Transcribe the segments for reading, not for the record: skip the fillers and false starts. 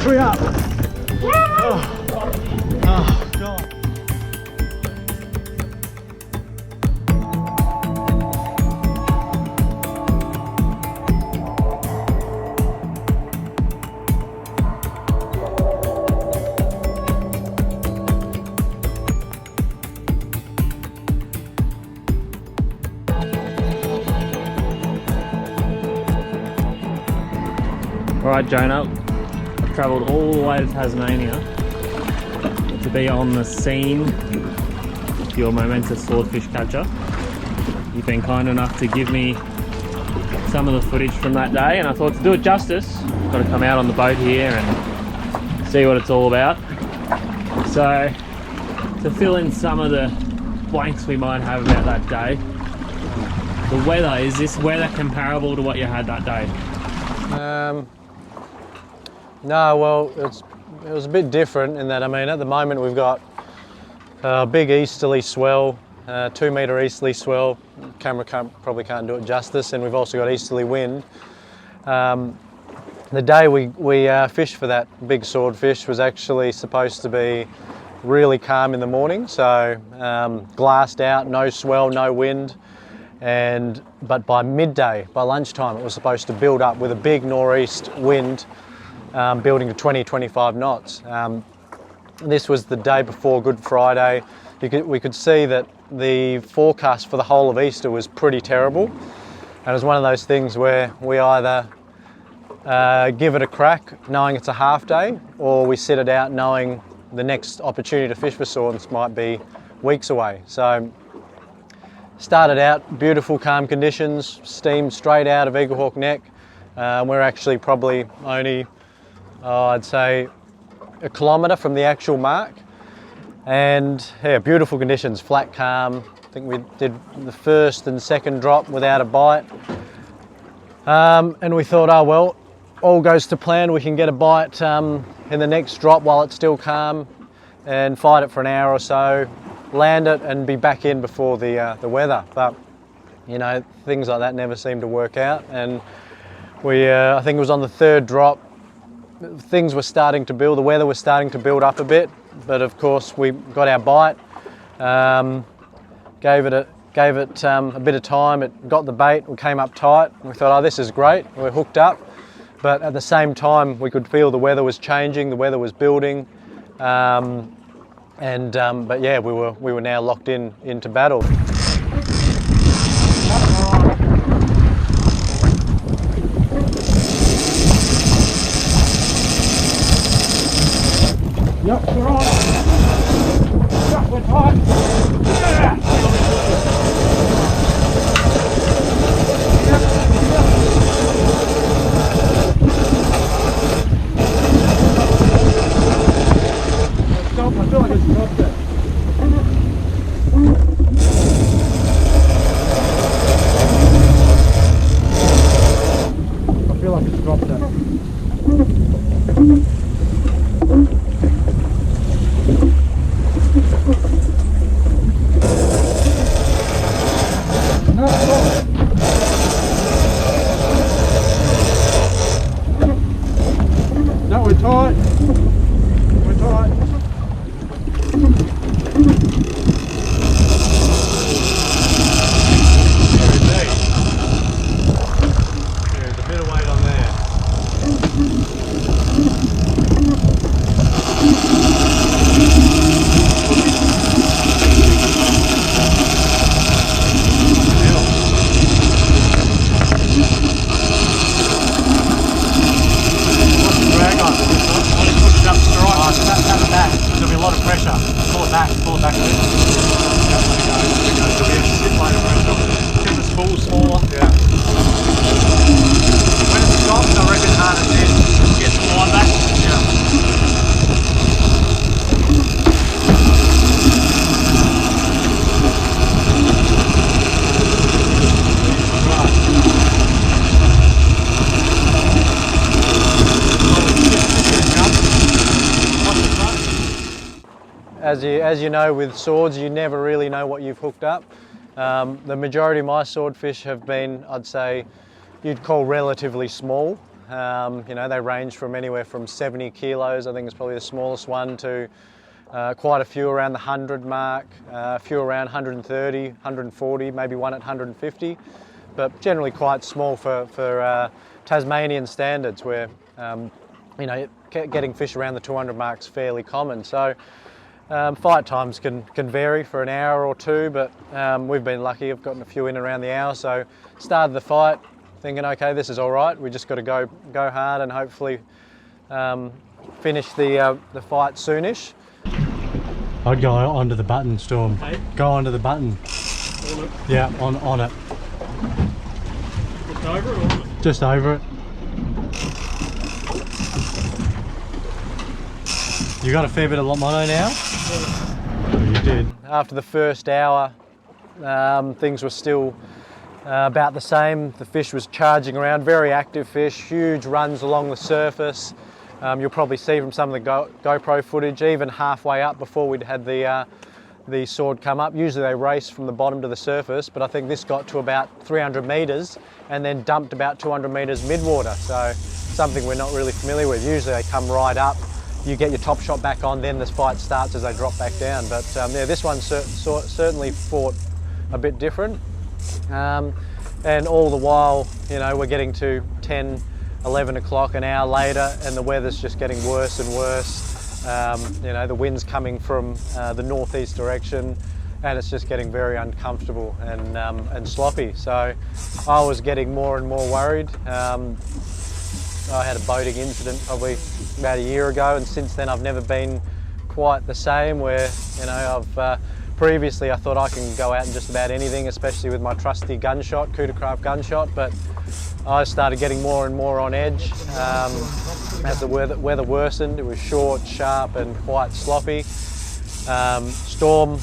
Hurry up. Oh, oh God. Alright Jonah, I've travelled all the way to Tasmania to be on the scene of your momentous swordfish catcher. You've been kind enough to give me some of the footage from that day, and I thought to do it justice, I've got to come out on the boat here and see what it's all about. So, to fill in some of the blanks we might have about that day, the weather, is this weather comparable to what you had that day? No, well, it was a bit different in that, I mean, at the moment we've got a big easterly swell, 2 metre easterly swell. Camera probably can't do it justice, and we've also got easterly wind. The day we fished for that big swordfish was actually supposed to be really calm in the morning, so glassed out, no swell, no wind. But by midday, by lunchtime, it was supposed to build up with a big northeast wind, building to 20-25 knots. This was the day before Good Friday. We could see that the forecast for the whole of Easter was pretty terrible, and it was one of those things where we either give it a crack knowing it's a half day, or we sit it out knowing the next opportunity to fish for swordfish might be weeks away. So started out beautiful calm conditions, steamed straight out of Eaglehawk Neck. We're actually probably only, I'd say, a kilometre from the actual mark, and yeah, beautiful conditions, flat calm. I think we did the first and second drop without a bite, and we thought, oh well, all goes to plan, we can get a bite in the next drop while it's still calm and fight it for an hour or so, land it and be back in before the weather. But you know, things like that never seem to work out, and I think it was on the third drop, things were starting to build, the weather was starting to build up a bit, but of course we got our bite, gave it a bit of time, it got the bait, we came up tight, and we thought, oh, this is great, we're hooked up. But at the same time, we could feel the weather was changing, the weather was building, but yeah, we were now locked into battle. Yep, we're on. Yep, we're tight. Yeah. Stop, I feel like it's dropped it. I feel like it's dropped it. No, we're tight. We're tight. There's a bit of weight on there. There'll be a lot of pressure. Pull it back a bit. There we go. There'll be a shit load of pressure. Keep the spool smaller. Yeah. When it stops, I reckon harder then gets the line back. Yeah. As you know, with swords, you never really know what you've hooked up. The majority of my swordfish have been, I'd say, you'd call relatively small. You know, they range from anywhere from 70 kilos, I think is probably the smallest one, to quite a few around the 100 mark, a few around 130, 140, maybe one at 150, but generally quite small for Tasmanian standards, where you know, getting fish around the 200 mark is fairly common. So fight times can vary for an hour or two, but we've been lucky. I've gotten a few in around the hour. So started the fight thinking, okay, this is all right. We just got to go hard and hopefully finish the fight soonish. I'd go onto the button, Storm. Hey? Go onto the button. Yeah, on it. Just over it or on it? Just over it. You got a fair bit of mono now? Oh, you did. After the first hour, things were still about the same. The fish was charging around, very active fish, huge runs along the surface. You'll probably see from some of the GoPro footage, even halfway up before we'd had the sword come up. Usually they race from the bottom to the surface, but I think this got to about 300 metres and then dumped about 200 metres mid-water. So something we're not really familiar with. Usually they come right up, you get your top shot back on, then this fight starts as they drop back down. But yeah, this one certainly fought a bit different. And all the while, you know, we're getting to 10, 11 o'clock, an hour later, and the weather's just getting worse and worse. You know, the wind's coming from the northeast direction, and it's just getting very uncomfortable and sloppy. So I was getting more and more worried. I had a boating incident probably about a year ago, and since then I've never been quite the same, where, you know, I've previously I thought I can go out and just about anything, especially with my trusty gunshot, Coodercraft gunshot, but I started getting more and more on edge as the weather worsened. It was short, sharp and quite sloppy. Storm,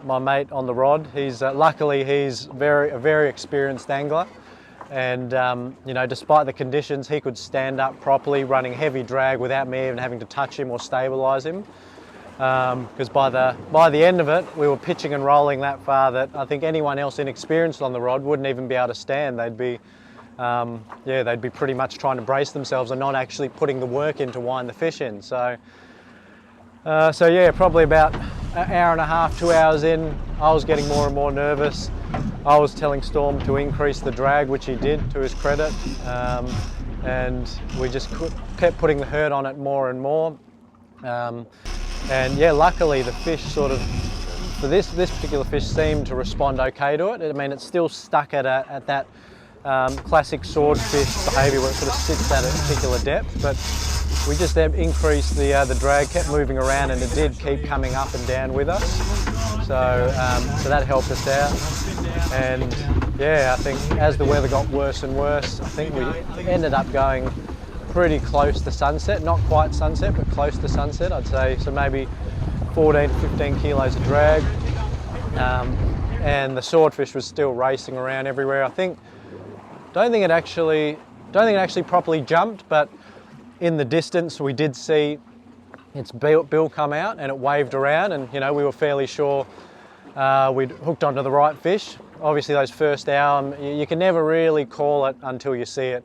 my mate on the rod, luckily he's a very experienced angler, and you know, despite the conditions, he could stand up properly running heavy drag without me even having to touch him or stabilise him. Because by the end of it, we were pitching and rolling that far that I think anyone else inexperienced on the rod wouldn't even be able to stand. They'd be pretty much trying to brace themselves and not actually putting the work in to wind the fish in. So yeah, probably about an hour and a half, 2 hours in, I was getting more and more nervous. I was telling Storm to increase the drag, which he did, to his credit, and we just kept putting the hurt on it more and more. And yeah, luckily the fish sort of, for this particular fish, seemed to respond okay to it. I mean, it's still stuck at that classic swordfish behaviour where it sort of sits at a particular depth, but we just increased the drag, kept moving around, and it did keep coming up and down with us. So that helped us out. And yeah, I think as the weather got worse and worse, I think we ended up going pretty close to sunset, not quite sunset, but close to sunset, I'd say. So maybe 14 to 15 kilos of drag. And the swordfish was still racing around everywhere. I don't think it actually properly jumped, but in the distance we did see its bill come out and it waved around, and you know, we were fairly sure we'd hooked onto the right fish. Obviously those first hour, you can never really call it until you see it.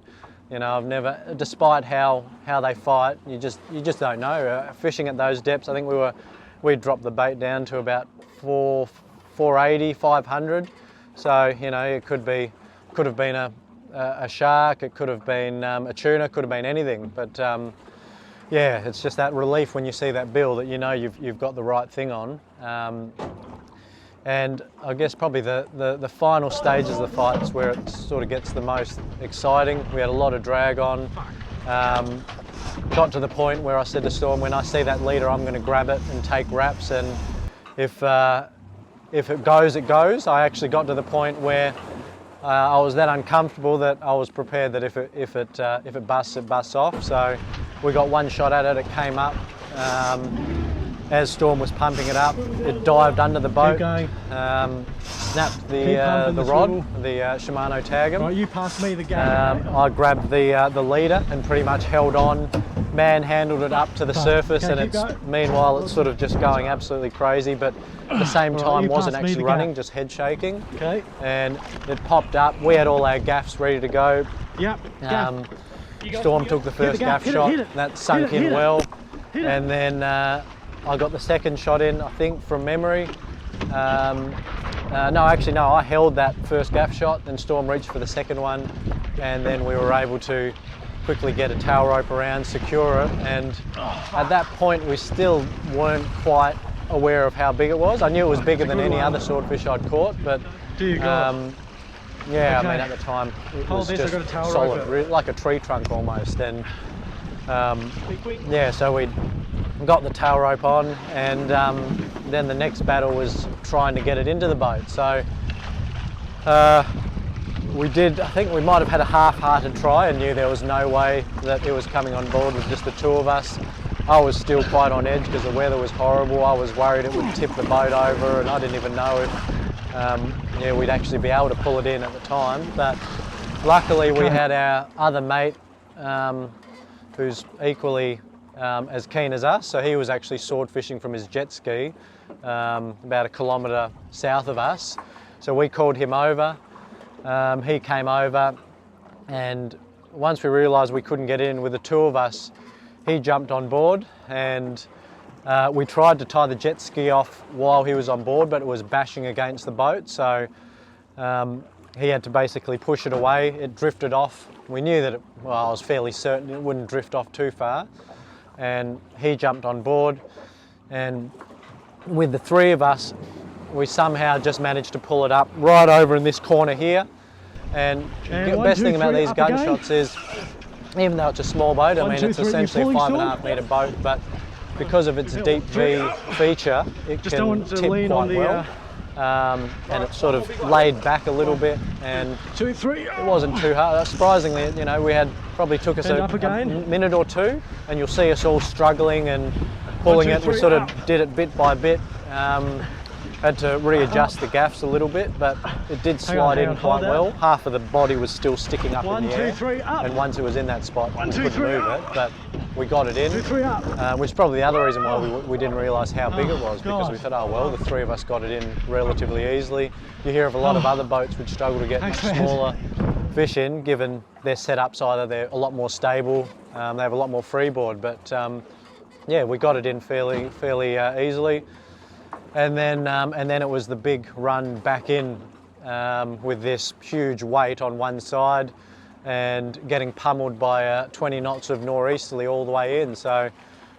You know, I've never, despite how they fight, you just don't know. Fishing at those depths, I think we'd dropped the bait down to about 480, 500. So you know, it could have been a shark, it could have been a tuna, could have been anything. But yeah, it's just that relief when you see that bill that you know you've got the right thing on. And I guess probably the final stages of the fight is where it sort of gets the most exciting. We had a lot of drag on. Got to the point where I said to Storm, when I see that leader, I'm going to grab it and take wraps. And if it goes, it goes. I actually got to the point where I was that uncomfortable that I was prepared that if it busts, it busts off. So we got one shot at it. It came up. As Storm was pumping it up, it dived under the boat, snapped the rod, the Shimano Tag'em. Right, you passed me the game. I grabbed the leader and pretty much held on, manhandled it up to the surface, and meanwhile it's sort of just going absolutely crazy, but at the same time wasn't actually running, just head shaking. Okay. And it popped up. We had all our gaffs ready to go. Yep. Storm took the first gaff shot, that sunk in well, and then I got the second shot in, I think, from memory. No, I held that first gaff shot, then Storm reached for the second one, and then we were able to quickly get a tail rope around, secure it, and at that point we still weren't quite aware of how big it was. I knew it was bigger than any other swordfish I'd caught, but yeah, I mean, at the time it was just solid, like a tree trunk almost. And yeah, so we got the tail rope on, and then the next battle was trying to get it into the boat. So we did, I think we might have had a half-hearted try and knew there was no way that it was coming on board with just the two of us. I was still quite on edge because the weather was horrible. I was worried it would tip the boat over, and I didn't even know if we'd actually be able to pull it in at the time. But luckily we had our other mate who's equally as keen as us, so he was actually sword fishing from his jet ski about a kilometre south of us. So we called him over. He came over, and once we realised we couldn't get in with the two of us, he jumped on board, and we tried to tie the jet ski off while he was on board, but it was bashing against the boat, so he had to basically push it away. It drifted off. We knew that, I was fairly certain it wouldn't drift off too far, and he jumped on board, and with the three of us, we somehow just managed to pull it up right over in this corner here. And the best thing about these gunshots is, even though it's a small boat, I mean, it's essentially a 5.5 metre boat, but because of its deep V feature, it can tip quite well. And it sort of laid back a little bit, and it wasn't too hard. Surprisingly, you know, we had probably took us a minute or two, and you'll see us all struggling and pulling it. We sort of did it bit by bit. Had to readjust the gaffs a little bit, but it did slide in quite well. Half of the body was still sticking up in the air, and once it was in that spot, we couldn't move it, but we got it in, which is probably the other reason why we didn't realise how big it was, because we thought, oh well, the three of us got it in relatively easily. You hear of a lot of other boats which struggle to get much smaller fish in, given their setups. Either they're a lot more stable, they have a lot more freeboard, but yeah, we got it in fairly easily. And then it was the big run back in with this huge weight on one side and getting pummeled by 20 knots of nor'easterly all the way in. So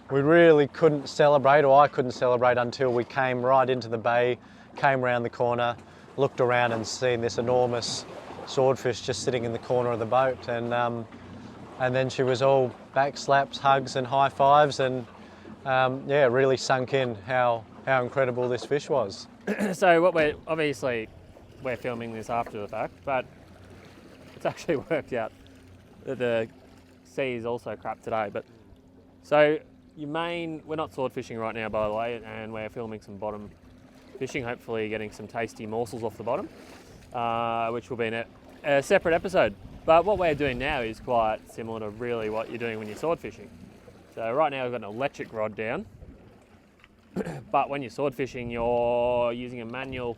we really couldn't celebrate, or I couldn't celebrate, until we came right into the bay, came around the corner, looked around and seen this enormous swordfish just sitting in the corner of the boat. And then she was all back slaps, hugs and high fives, and yeah, it really sunk in how incredible this fish was. So what we're filming this after the fact, but it's actually worked out that the sea is also crap today. But so we're not sword fishing right now, by the way, and we're filming some bottom fishing, hopefully getting some tasty morsels off the bottom, which will be in a separate episode. But what we're doing now is quite similar to really what you're doing when you're sword fishing. So right now we've got an electric rod down, but when you're sword fishing, you're using a manual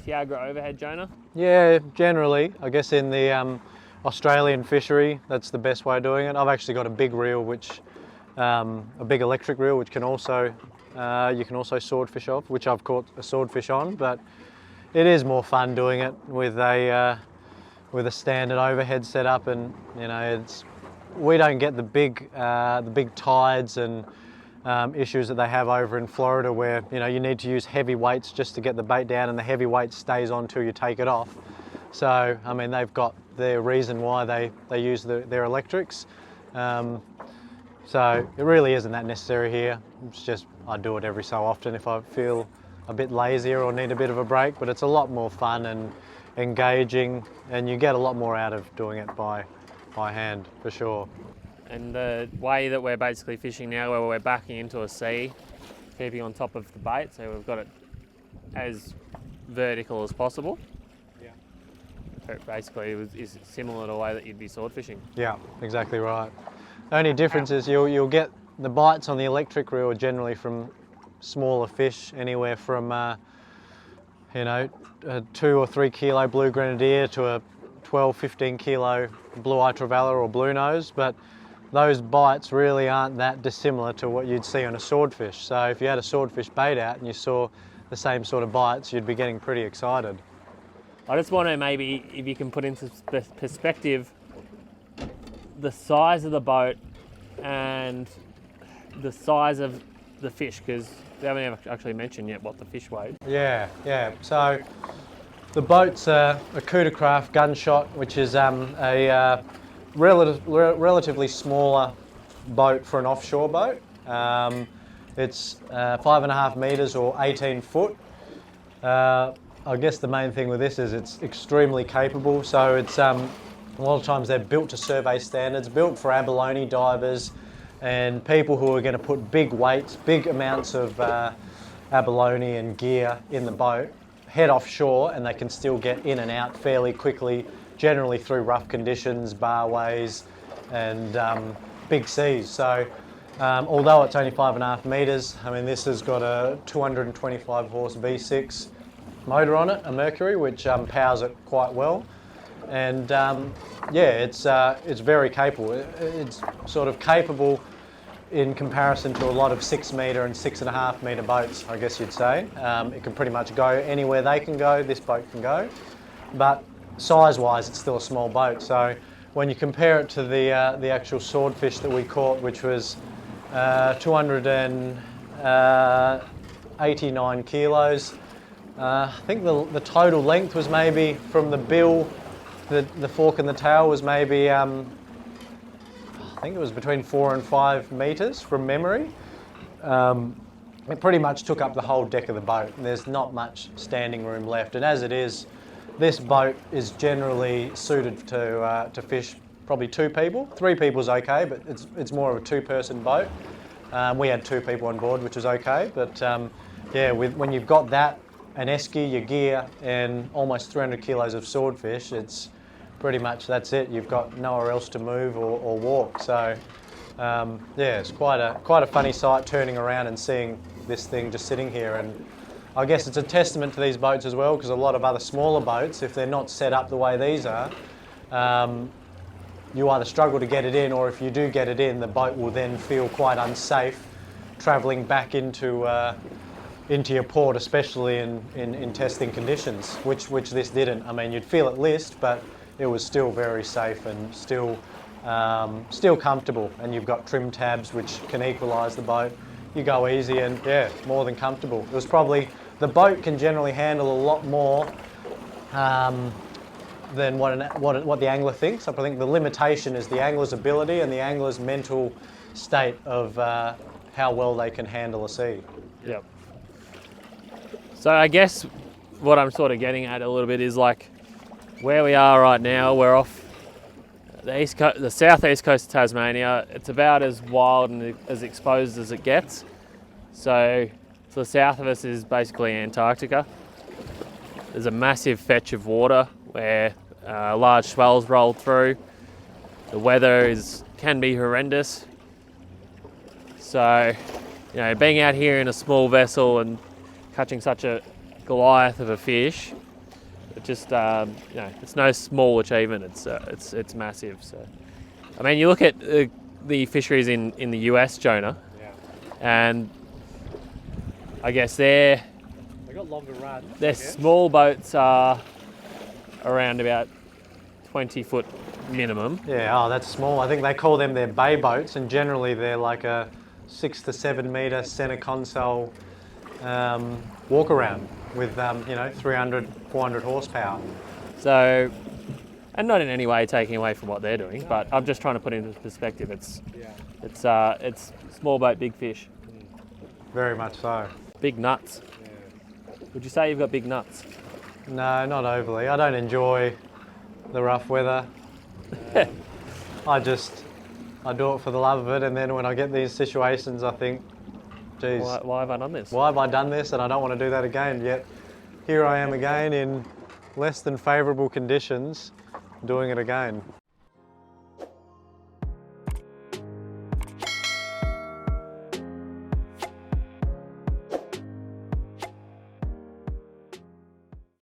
Tiagra overhead, Jonah? Yeah, generally. I guess in the Australian fishery, that's the best way of doing it. I've actually got a big reel, a big electric reel, which can also you can also swordfish off, which I've caught a swordfish on. But it is more fun doing it with a standard overhead setup, and you know, we don't get the big tides and issues that they have over in Florida, where you know you need to use heavy weights just to get the bait down, and the heavy weight stays on till you take it off. So I mean, they've got their reason why they use their electrics. So it really isn't that necessary here. It's just I do it every so often if I feel a bit lazier or need a bit of a break, but it's a lot more fun and engaging, and you get a lot more out of doing it by hand, for sure. And the way that we're basically fishing now, where we're backing into a sea, keeping on top of the bait, so we've got it as vertical as possible. Yeah. It basically is similar to the way that you'd be sword fishing. Yeah, exactly right. The only difference is you'll get the bites on the electric reel are generally from smaller fish, anywhere from you know, a 2 or 3 kilo blue grenadier to a 12, 15 kilo blue-eye trevally or blue nose, but those bites really aren't that dissimilar to what you'd see on a swordfish. So if you had a swordfish bait out and you saw the same sort of bites, you'd be getting pretty excited. I just want to maybe, if you can put into perspective the size of the boat and the size of the fish, because we haven't actually mentioned yet what the fish weighed. Yeah. So the boat's a Coodercraft Gunshot, which is a relatively smaller boat for an offshore boat. It's 5.5 metres or 18 foot. I guess the main thing with this is it's extremely capable. So it's a lot of times they're built to survey standards, built for abalone divers and people who are going to put big weights, big amounts of abalone and gear in the boat, head offshore, and they can still get in and out fairly quickly, generally through rough conditions, barways and big seas. So although it's only 5.5 metres, I mean this has got a 225 horse V6 motor on it, a Mercury, which powers it quite well. And yeah, it's very capable. It's sort of capable in comparison to a lot of 6 metre and 6.5 metre boats, I guess you'd say. It can pretty much go anywhere they can go, this boat can go. But size-wise, it's still a small boat. So when you compare it to the actual swordfish that we caught, which was 289 kilos, I think the total length was maybe from the bill, the fork and the tail was maybe, I think it was between 4 and 5 metres from memory. It pretty much took up the whole deck of the boat. There's not much standing room left, and as it is, this boat is generally suited to fish probably 2 people. 3 people's okay, but it's more of a 2-person boat. We had 2 people on board, which was okay, but yeah, when you've got that, an esky, your gear, and almost 300 kilos of swordfish, it's pretty much that's it. You've got nowhere else to move or walk. So yeah, it's quite a funny sight turning around and seeing this thing just sitting here. And I guess it's a testament to these boats as well, because a lot of other smaller boats, if they're not set up the way these are, you either struggle to get it in, or if you do get it in, the boat will then feel quite unsafe travelling back into your port, especially in testing conditions, which this didn't. I mean, you'd feel it list, but it was still very safe and still comfortable. And you've got trim tabs which can equalise the boat. You go easy and yeah, more than comfortable. It was probably, the boat can generally handle a lot more than what the angler thinks. I think the limitation is the angler's ability and the angler's mental state of how well they can handle a sea. Yep. So I guess what I'm sort of getting at a little bit is like where we are right now. We're off the southeast coast of Tasmania. It's about as wild and as exposed as it gets. So to the south of us is basically Antarctica. There's a massive fetch of water where large swells roll through. The weather can be horrendous. So, you know, being out here in a small vessel and catching such a Goliath of a fish, it just you know, it's no small achievement. It's massive. So, I mean, you look at the fisheries in the US, Jonah, Yeah. and I guess they got longer runs. their small boats are around about 20 foot minimum. Yeah, oh, that's small. I think they call them their bay boats, and generally they're like a 6 to 7 metre centre console walk around with you know, 300, 400 horsepower. So, and not in any way taking away from what they're doing, but I'm just trying to put it into perspective. It's small boat, big fish, Very much so. big nuts. Would you say you've got big nuts? No, not overly. I don't enjoy the rough weather. I do it for the love of it, and then when I get these situations I think, geez, Why have I done this? why have I done this? And I don't want to do that again. Yet here I am again in less than favourable conditions doing it again.